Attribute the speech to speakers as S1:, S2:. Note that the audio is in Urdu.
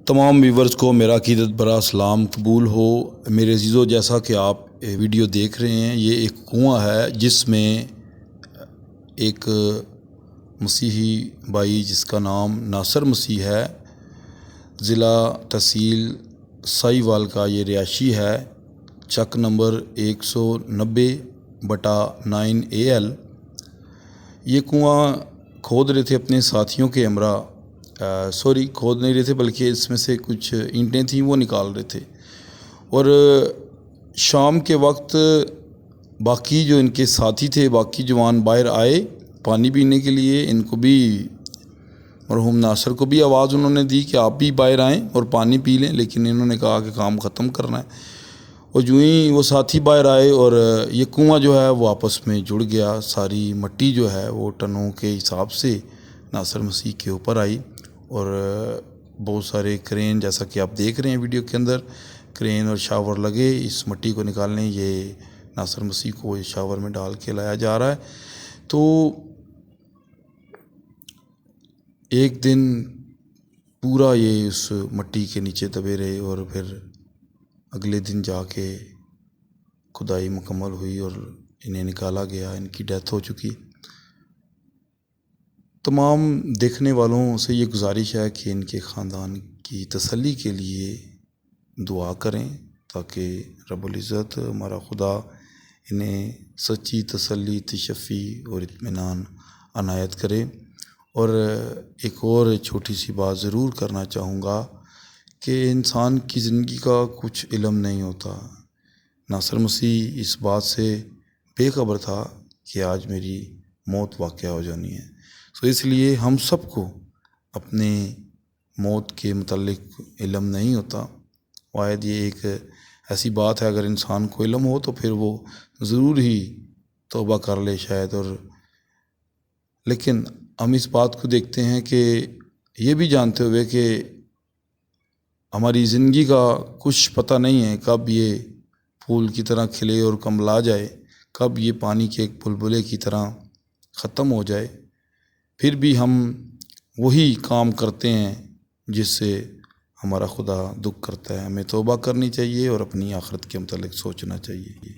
S1: تمام ویورز کو میرا عقیدت برا سلام قبول ہو۔ میرے عزیزو، جیسا کہ آپ ویڈیو دیکھ رہے ہیں، یہ ایک کنواں ہے جس میں ایک مسیحی بھائی جس کا نام ناصر مسیح ہے، ضلع تحصیل ساہیوال کا یہ رہائشی ہے، چک نمبر 190/9 یہ کنواں کھود رہے تھے اپنے ساتھیوں کے ہمراہ، کھود نہیں رہے تھے بلکہ اس میں سے کچھ اینٹیں تھیں وہ نکال رہے تھے، اور شام کے وقت باقی جو ان کے ساتھی تھے، باقی جوان باہر آئے پانی پینے کے لیے۔ ان کو بھی، مرحوم ناصر کو بھی آواز انہوں نے دی کہ آپ بھی باہر آئیں اور پانی پی لیں، لیکن انہوں نے کہا کہ کام ختم کرنا ہے، اور جو ہی وہ ساتھی باہر آئے اور یہ کنواں جو ہے وہ آپس میں جڑ گیا۔ ساری مٹی جو ہے وہ ٹنوں کے حساب سے ناصر مسیح کے اوپر آئی، اور بہت سارے کرین، جیسا کہ آپ دیکھ رہے ہیں ویڈیو کے اندر، کرین اور شاور لگے اس مٹی کو نکالنے۔ یہ ناصر مسیح کو اس شاور میں ڈال کے لایا جا رہا ہے۔ تو ایک دن پورا یہ اس مٹی کے نیچے دبے رہے، اور پھر اگلے دن جا کے کھدائی مکمل ہوئی اور انہیں نکالا گیا۔ ان کی ڈیتھ ہو چکی۔ تمام دیکھنے والوں سے یہ گزارش ہے کہ ان کے خاندان کی تسلی کے لیے دعا کریں، تاکہ رب العزت ہمارا خدا انہیں سچی تسلی، تشفی اور اطمینان عنایت کرے۔ اور ایک اور چھوٹی سی بات ضرور کرنا چاہوں گا کہ انسان کی زندگی کا کچھ علم نہیں ہوتا۔ ناصر مسیح اس بات سے بے خبر تھا کہ آج میری موت واقع ہو جانی ہے، اس لیے ہم سب کو اپنے موت کے متعلق علم نہیں ہوتا۔ واحد یہ ایک ایسی بات ہے، اگر انسان کو علم ہو تو پھر وہ ضرور ہی توبہ کر لے شاید۔ لیکن ہم اس بات کو دیکھتے ہیں کہ یہ بھی جانتے ہوئے کہ ہماری زندگی کا کچھ پتہ نہیں ہے، کب یہ پھول کی طرح کھلے اور کملا جائے، کب یہ پانی کے ایک بلبلے کی طرح ختم ہو جائے، پھر بھی ہم وہی کام کرتے ہیں جس سے ہمارا خدا دکھ کرتا ہے۔ ہمیں توبہ کرنی چاہیے اور اپنی آخرت کے متعلق سوچنا چاہیے۔